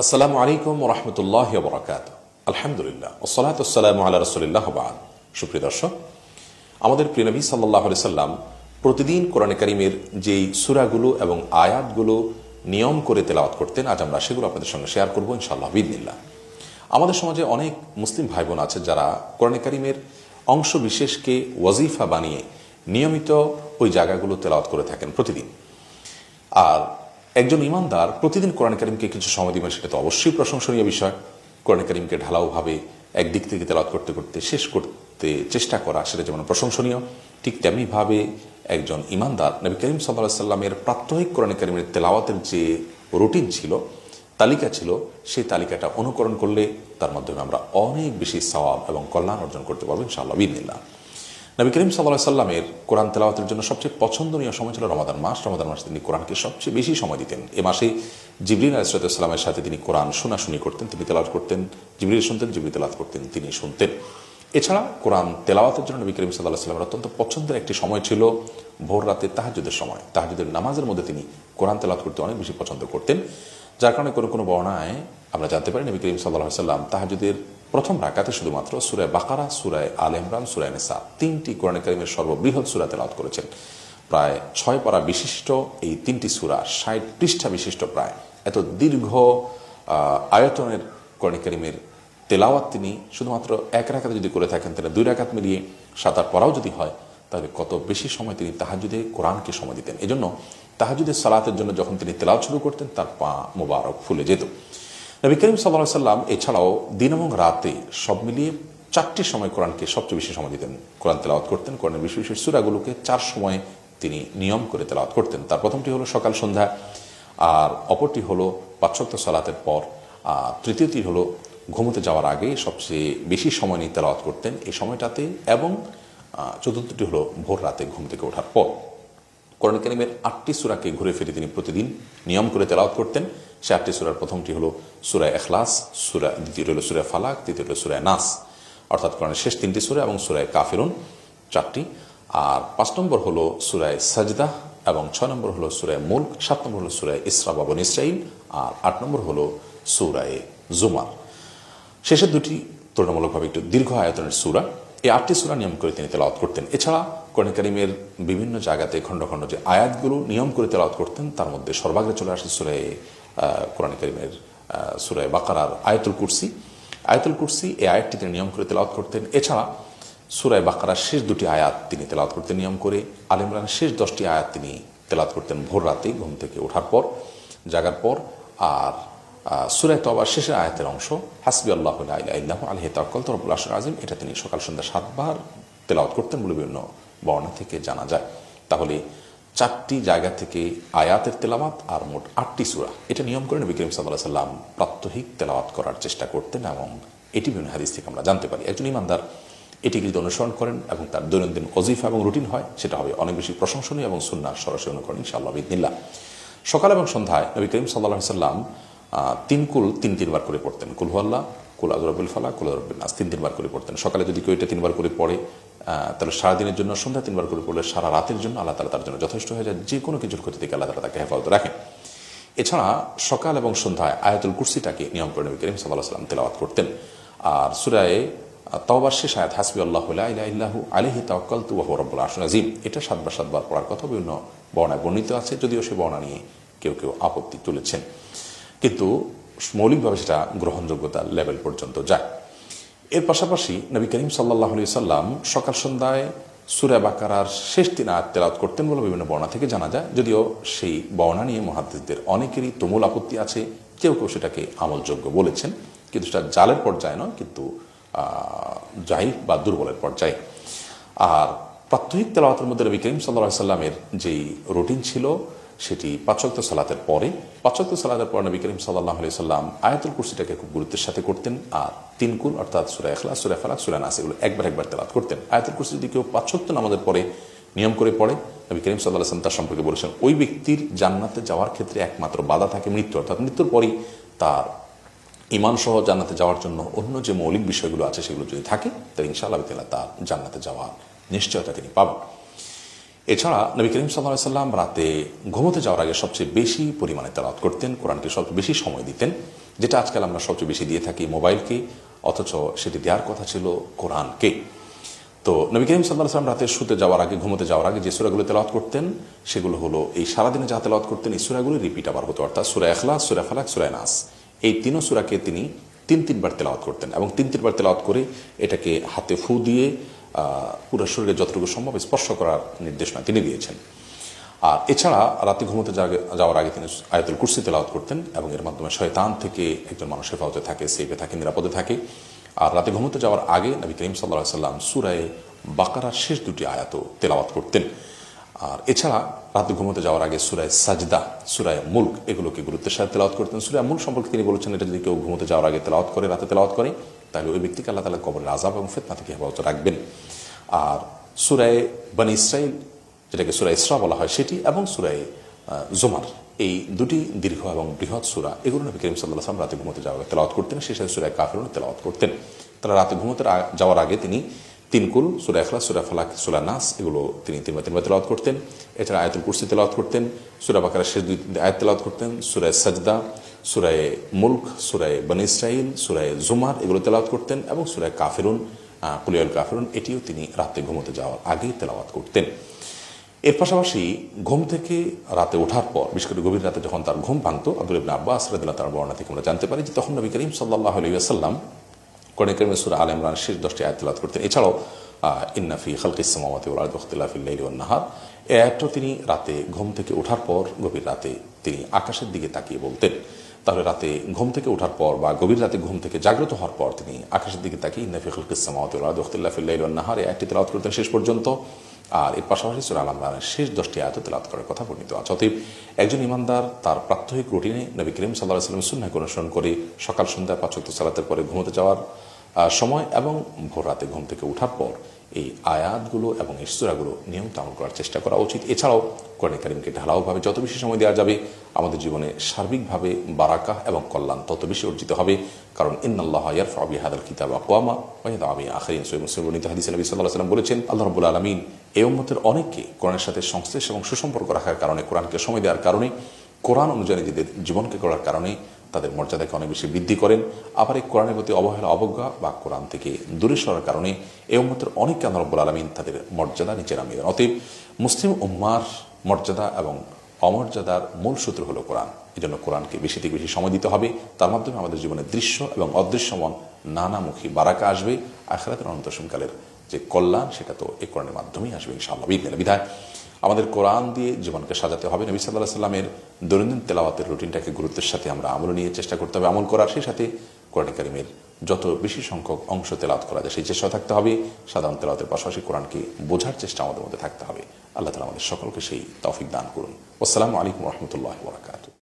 আসসালামু আলাইকুম ওয়া রাহমাতুল্লাহি ওয়া বারাকাতুহু। আলহামদুলিল্লাহ ওয়াসসালাতু ওয়াসসালামু আলা রাসূলিল্লাহ ওয়া বা'দ। সুপ্রিয় দর্শক, আমাদের প্রিয় নবী সাল্লাল্লাহু আলাইহি সাল্লাম প্রতিদিন কোরআনে কারীমের যেই সূরাগুলো এবং আয়াতগুলো নিয়ম করে তেলাওয়াত করতেন, আজ আমরা সেগুলো আপনাদের সঙ্গে শেয়ার করব ইনশাআল্লাহ বিইذনিল্লাহ। আমাদের সমাজে অনেক মুসলিম ভাই বোন আছে যারা কোরআনে কারীমের অংশ বিশেষকে ওয়াজিফা বানিয়ে নিয়মিত ওই জায়গাগুলো তেলাওয়াত করে থাকেন প্রতিদিন। আর একজন ইমানদার প্রতিদিন কোরআন কারীমকে কিছু সময় দিবেন, সেটা তো অবশ্যই প্রশংসনীয় বিষয়। কোরআন কারীমকে ঢালাওভাবে একদিক থেকে তেলাওয়াত করতে করতে শেষ করতে চেষ্টা করা, সেটা যেমন প্রশংসনীয়, ঠিক তেমনিভাবে একজন ইমানদার নবী করিম সাল্লাল্লাহু আলাইহি সাল্লামের প্রাত্যহিক কোরআন কারীমের তেলাওয়াতের যে রুটিন ছিল, তালিকা ছিল, সেই তালিকাটা অনুকরণ করলে তার মাধ্যমে আমরা অনেক বেশি সওয়াব এবং কল্যাণ অর্জন করতে পারবো ইনশাআল্লাহ বিইذনিল্লাহ। নবী করিম সাল্লাল্লাহু আলাইহি সাল্লামের কোরআন তেলাওয়াতের জন্য সবচেয়ে পছন্দনীয় সময় ছিল রমাদান মাস। রমাদান মাসে তিনি কোরআনকে সবচেয়ে বেশি সময় দিতেন। এ মাসে জিবরিল আলাইহিস সালামের সাথে তিনি কোরআন শোনাশুনি করতেন, তিনি তেলাওয়াত করতেন, জিবরিল শুনতেন, জিবরিল তেলাওয়াত করতেন, তিনি শুনতেন। এছাড়া কোরআন তেলাওয়াতের জন্য নবী করিম সাল্লাল্লাহু আলাইহি সাল্লামের অত্যন্ত পছন্দের একটি সময় ছিল ভোর রাতে তাহাজ্জুদের সময়। তাহাজ্জুদের নামাজের মধ্যে তিনি কোরআন তেলাওয়াত করতে অনেক বেশি পছন্দ করতেন, যার কারণে কোনো কোনো বর্ণনায় আমরা জানতে পারি নবী করিম সাল্লাল্লাহু আলাইহি সাল্লাম তাহাজ্জুদের প্রথম রাকাতে শুধুমাত্র সূরা বাকারা, সূরা আলে ইমরান, সূরা নিসা, তিনটি কোরআন কারীমের সর্ববৃহৎ সূরা তেলাওয়াত করেছেন। প্রায় 6 পারা বিশিষ্ট এই তিনটি সূরা, 60 পৃষ্ঠা বিশিষ্ট, প্রায় এত দীর্ঘ আয়তনের কোরআন কারীমের তেলাওয়াত তিনি শুধুমাত্র এক রাকাতে যদি করে থাকেন, তাহলে 2 রাকাত মিলিয়ে 7-8 পড়াও যদি হয়, তাহলে কত বেশি সময় তিনি তাহাজ্জুদে কোরআনকে সময় দিতেন। এজন্য তাহাজ্জুদের সালাতের জন্য যখন তিনি তেলাওয়াত শুরু করতেন, তার পা মোবারক ফুলে যেত। নবী করিম সাল্লাল্লাহু আলাইহি সাল্লাম এছাড়াও দিন এবং রাতে সব মিলিয়ে 4টি সময় কোরআনকে সবচেয়ে বেশি সময় দিতেন, কোরআন তেলাওয়াত করতেন। কোরআনের বিশেষ বিশেষ সূরাগুলোকে 4 সময়ে তিনি নিয়ম করে তেলাওয়াত করতেন। তার প্রথমটি হলো সকাল সন্ধ্যা, আর অপরটি হলো 5 ওয়াক্ত সালাতের পর, আর তৃতীয়টি হলো ঘুমোতে যাওয়ার আগে সবচেয়ে বেশি সময় নিয়ে তেলাওয়াত করতেন এই সময়টাতে, এবং চতুর্থটি হলো ভোর রাতে ঘুম থেকে ওঠার পর। কোরআন কারীমের 8টি সূরাকে ঘুরে ফিরে তিনি প্রতিদিন নিয়ম করে তেলাওয়াত করতেন। সে 8টি সূরার প্রথমটি হলো সূরা ইখলাস, দ্বিতীয়টি হলো সূরা ফালাক, তৃতীয়টি হলো সূরা নাস, অর্থাৎ কোরআনের শেষ 3টি সূরা, এবং সূরা কাফিরুন 4টি, আর 5 নম্বর হলো সূরা সাজদা, এবং 6 নম্বর হলো সূরা মুলক, 7 নম্বর হলো সূরা ইসরা বা বনী ইসরাঈল, আর 8 নম্বর হলো সূরা জুমার। শেষের দুটি তুলনামূলকভাবে একটু দীর্ঘ আয়তনের সূরা। এই 8টি সূরা নিয়ম করে তিনি তেলাওয়াত করতেন। এছাড়া কোরআন কারীমের বিভিন্ন জায়গাতে খণ্ড খণ্ড যে আয়াতগুলো নিয়ম করে তেলাওয়াত করতেন, তার মধ্যে সর্বাগ্রে চলে আসে কোরআন কারীমের সূরা বাকারার আয়াতুল কুরসি। আয়াতুল কুরসি এই আয়াতটি তিনি নিয়ম করে তেলাওয়াত করতেন। এছাড়া সূরা বাকারার শেষ 2টি আয়াত তিনি তেলাওয়াত করতেন নিয়ম করে। আলে ইমরানের শেষ 10টি আয়াত তিনি তেলাওয়াত করতেন ভোর রাতে ঘুম থেকে ওঠার পর, জাগার পর। আর সূরা তওবার শেষের আয়াতের অংশ হাসবিয়াল্লাহু লা ইলাহা ইল্লাহু আলাইহি তাওয়াক্কালতু রাব্বুল আরশিল আযীম, এটা তিনি সকাল সন্ধ্যা 7 বার তেলাওয়াত করতেন বলে বিভিন্ন বর্ণনা থেকে জানা যায়। তাহলে 4টি জায়গা থেকে আয়াতের তেলাওয়াত আর মোট 8টি সূরা, এটা নিয়ম করে নবী করিম সাল্লাল্লাহু আলাইহি সাল্লাম প্রাত্যহিক তেলাওয়াত করার চেষ্টা করতেন, এবং এটি বিভিন্ন হাদিস থেকে আমরা জানতে পারি। একজন ইমানদার এটিকে যদি অনুসরণ করেন এবং তার দৈনন্দিন ওয়াজিফা এবং রুটিন হয়, সেটা হবে অনেক বেশি প্রশংসনীয় এবং সুন্নাহর সরাসরি অনুকরণ ইনশাআল্লাহ বিইذনিল্লাহ। সকাল এবং সন্ধ্যায় নবী করিম সাল্লাল্লাহু আলাইহি সাল্লাম 3 কুল 3 বার করে পড়তেন। কুল হুয়াল্লাহ, কুল আউযু বিরাব্বিল ফালাক, কুল আউযু বিরাব্বিন নাস 3 বার করে পড়তেন। সকালে যদি কেউ এটা 3 বার করে পড়ে, তাহলে সারাদিনের জন্য, সন্ধ্যা 3 বার করে পড়লে সারা রাতের জন্য আল্লাহ তাআলা তার জন্য যথেষ্ট হয়ে যায়। যে কোনো কিছুর ক্ষতি থেকে আল্লাহ তাআলা তাকে হেফাজত রাখেন। এছাড়া সকাল এবং সন্ধ্যায় আয়াতুল কুরসিটাকে নিয়ম করে নবী করিম সাল্লাল্লাহু আলাইহি সাল্লাম তেলাওয়াত করতেন। আর সূরা তাওবার শেষ আয়াত হাসবিয়াল্লাহু লা ইলাহা ইল্লাহু আলাইহি তাওয়াক্কালতু ওয়া হুয়া রাব্বুল আরশিল আযীম, এটা 7 বার পড়ার কথা বিভিন্ন বর্ণনায় বর্ণিত আছে, যদিও সে বর্ণনা নিয়ে কেউ কেউ আপত্তি তুলেছেন, কিন্তু মৌলিকভাবে সেটা গ্রহণযোগ্যতার লেভেল পর্যন্ত যায়। এর পাশাপাশি নবী করিম সাল্লাল্লাহু আলাইহি সাল্লাম সকাল সন্ধ্যায় সূরা বাকারার শেষ 3 আয়াত তেলাওয়াত করতেন বলে বিভিন্ন বর্ণনা থেকে জানা যায়, যদিও সেই বর্ণনা নিয়ে মুহাদ্দিসদের অনেকেরই তুমুল আপত্তি আছে। কেউ কেউ সেটাকে আমলযোগ্য বলেছেন, কিন্তু সেটা জালের পর্যায়ে নয়, কিন্তু জাহিফ বা দুর্বলের পর্যায়ে। আর প্রাত্যহিক তেলাওয়াতের মধ্যে নবী করিম সাল্লাল্লাহু আলাইহি সাল্লামের যেই রুটিন ছিল, সেটি 5 ওয়াক্ত সালাতের পরে। 5 ওয়াক্ত সালাতের পর নবী করিম সাল্লাল্লাহু আলাইহি সাল্লাম আয়াতুল কুরসিটাকে খুব গুরুত্বের সাথে করতেন, আর 3 কুল অর্থাৎ সূরা ইখলাস, সূরা ফালাক, সূরা নাস এগুলো একবার তেলাওয়াত করতেন। আয়াতুল কুরসি যদি কেউ 5 ওয়াক্ত নামাজের পরে নিয়ম করে পড়ে, নবী করিম সাল্লাল্লাহু আলাইহি সাল্লাম তার সম্পর্কে বলেছেন, ওই ব্যক্তির জান্নাতে যাওয়ার ক্ষেত্রে একমাত্র বাধা থাকে মৃত্যু, অর্থাৎ মৃত্যুর পরই তার ঈমান সহ জান্নাতে যাওয়ার জন্য অন্য যে মৌলিক বিষয়গুলো আছে সেগুলো যদি থাকে, তাহলে ইনশাআল্লাহ তার জান্নাতে যাওয়ার নিশ্চয়তা তিনি পাবেন। এছাড়া নবী করিম সাল্লাল্লাহু আলাইহি সাল্লাম রাতে ঘুমোতে যাওয়ার আগে সবচেয়ে বেশি পরিমাণে তেলাওয়াত করতেন, কোরআনকে সবচেয়ে বেশি সময় দিতেন, যেটা আজকাল আমরা সবচেয়ে বেশি দিয়ে থাকি মোবাইলকে, অথচ সেটি দেওয়ার কথা ছিল কোরআনকে। তো নবী করিম সাল্লাল্লাহু আলাইহি সাল্লাম রাতে শুতে যাওয়ার আগে, ঘুমোতে যাওয়ার আগে যে সূরাগুলো তেলাওয়াত করতেন সেগুলো হলো, এই সারাদিনে যা তেলাওয়াত করতেন এই সূরাগুলো রিপিট আবার হতো, অর্থাৎ সূরা ইখলাস, সূরা ফালাক, সূরা নাস, এই তিনও সূরাকে তিনি তিনবার তেলাওয়াত করতেন এবং তিনবার তেলাওয়াত করে এটাকে হাতে ফু দিয়ে পুরো শরীরে যতটুকু সম্ভব স্পর্শ করার নির্দেশনা তিনি দিয়েছেন। আর এছাড়া রাতে ঘুমোতে যাওয়ার আগে তিনি আয়াতুল কুরসি তেলাওয়াত করতেন এবং এর মাধ্যমে শয়তান থেকে একজন মানুষ হেফাজতে থাকে, সেফে থাকে, নিরাপদে থাকে। আর রাতে ঘুমোতে যাওয়ার আগে নবী করিম সাল্লাল্লাহু আলাইহি সাল্লাম সূরা বাকারার শেষ দুটি আয়াতও তেলাওয়াত করতেন। আর এছাড়া রাতে ঘুমোতে যাওয়ার আগে সূরা সাজদা, সূরা মুলক এগুলোকে গুরুত্বের সাথে তেলাওয়াত করতেন। সূরা মুলক সম্পর্কে তিনি বলেছেন, এটা যদি কেউ ঘুমোতে যাওয়ার আগে তেলাওয়াত করে, রাতে তেলাওয়াত করে, তাহলে ওই ব্যক্তিকে আল্লাহ তাআলা কবরের আযাব এবং ফিতনা থেকে হেফাজত রাখবেন। আর সূরা বনী ইসরাঈল, যেটাকে সূরা ইসরা বলা হয়, সেটি এবং সূরা জুমার, এই দুটি দীর্ঘ এবং বৃহৎ সূরা, এগুলো নবী করিম সাল্লাল্লাহু আলাইহি ওয়াসাল্লাম রাতে ঘুমোতে যাওয়ার আগে তেলাওয়াত করতেন। সেই সাথে সূরা কাফিরুন তেলাওয়াত করতেন। তারা রাতে ঘুমোতে যাওয়ার আগে তিনি তিনকুল, সূরা ইখলাস, সূরা ফালাক, সূরা নাস এগুলো তিনি তিনবার তেলাওয়াত করতেন। এছাড়া আয়াতুল কুরসি তেলাওয়াত করতেন, সূরা বাকারার শেষ দুই আয়াত তেলাওয়াত করতেন, সূরা সাজদা, সূরা মুলক, সূরা বনী ইসরাঈল, সূরা জুমার এগুলো তেলাওয়াত করতেন এবং সূরা কাফিরুন, কুল ইয়া কাফিরুন, এটিও তিনি রাতে ঘুমোতে যাওয়ার আগে তেলাওয়াত করতেন। এর পাশাপাশি ঘুম থেকে রাতে ওঠার পর, বিশেষ করে গভীর রাতে যখন তার ঘুম ভাঙত, আব্দুল্লাহ ইবনে আব্বাস রাদিয়াল্লাহু তাআলার বর্ণনা থেকে আমরা জানতে পারি যে তখন নবী করিম সাল্লাল্লাহু আলাইহি ওয়াসাল্লাম কোরআন কারীমের সূরা আলে ইমরানের শেষ 10টি আয়াত তেলাওয়াত করতেন। এছাড়াও ইন্না ফি খালকিস সামাওয়াতি ওয়াল আরদি ওয়াখতিলাফিল লাইলি ওয়ান নাহার, এই আয়াতটাও তিনি রাতে ঘুম থেকে ওঠার পর গভীর রাতে তিনি আকাশের দিকে তাকিয়ে বলতেন। তাহলে রাতে ঘুম থেকে ওঠার পর বা গভীর রাতে ঘুম থেকে জাগ্রত হওয়ার পর তিনি আকাশের দিকে তাকিয়ে ইন্না ফি খালকিস সামাওয়াতি ওয়াল আরদি ওয়াখতিলাফিল লাইলি ওয়ান নাহার এই আয়াতটি তেলাওয়াত করতেন শেষ পর্যন্ত। আর এর পাশাপাশি সূরা আল ইমরানের শেষ 10টি আয়াত তেলাওয়াত করার কথা বর্ণিত আছে। অতএব একজন ইমানদার তার প্রাত্যহিক রুটিনে নবী করিম সাল্লাল্লাহু আলাইহি ওয়াসাল্লামের সুন্নাহকে অনুসরণ করে সকাল সন্ধ্যা 5 ওয়াক্ত সালাতের পরে ঘুমোতে যাওয়ার সময় এবং ভোর রাতে ঘুম থেকে ওঠার পর এই আয়াতগুলো এবং এই সূরাগুলো নিয়মিত আমল করার চেষ্টা করা উচিত। এছাড়াও কোরআন কারীমকে ঢালাওভাবে যত বেশি সময় দেওয়া যাবে আমাদের জীবনে সার্বিকভাবে বারাকাহ এবং কল্যাণ তত বেশি অর্জিত হবে। কারণ ইন্নাল্লাহা ইয়ারফাউ বিহাদাল কিতাবা আকওয়ামা ওয়া ইয়াদউ বি আখিরিন। সহিহ মুসলিম বর্ণিত হাদিসে নবী সাল্লাল্লাহু আলাইহি ওয়াসাল্লাম বলেছেন, আল্লাহ রাব্বুল আলামিন এই উম্মতের অনেককে কোরআনের সাথে সংশ্লিষ্ট এবং সুসম্পর্ক রাখার কারণে, কোরআনকে সময় দেওয়ার কারণে, কোরআন অনুযায়ী নিজেদের জীবনকে করার কারণে তাদের মর্যাদাকে অনেক বেশি বৃদ্ধি করেন। আবার এই কোরআনের প্রতি অবহেলা, অবজ্ঞা বা কোরআন থেকে দূরে সরার কারণে এই উম্মতের অনেককে আল্লাহ রাব্বুল আলামিন তাদের মর্যাদা নিচে নামিয়ে দেন। অতএব মুসলিম উম্মার মর্যাদা এবং অমর্যাদার মূল সূত্র হলো কোরআন। এই জন্য কোরআনকে বেশি থেকে বেশি সময় দিতে হবে। তার মাধ্যমে আমাদের জীবনে দৃশ্য এবং অদৃশ্যমান নানামুখী বারাকা আসবে। আখিরাতের অনন্তসমকালের যে কল্যাণ, সেটা তো এই কোরআনের মাধ্যমেই আসবে ইনশাআল্লাহ বিইذনিল্লাহ। বিধায় আমাদের কোরআন দিয়ে জীবনকে সাজাতে হবে। নবী সাল্লাল্লাহু আলাইহি সাল্লামের দৈনন্দিন তেলাওয়াতের রুটিনটাকে গুরুত্বের সাথে আমরা আমল নিয়ে চেষ্টা করতে হবে আমল করার। সেই সাথে কোরআন কারীমের যত বেশি সংখ্যক অংশ তেলাওয়াত করা যায় সেই চেষ্টা থাকতে হবে। সাধারণ তেলাওয়াতের পাশাপাশি কোরআনকে বোঝার চেষ্টা আমাদের মধ্যে থাকতে হবে। আল্লাহ তাআলা আমাদের সকলকে সেই তৌফিক দান করুন। আসসালামু আলাইকুম ওয়া রাহমাতুল্লাহি ওয়া বারাকাতুহু।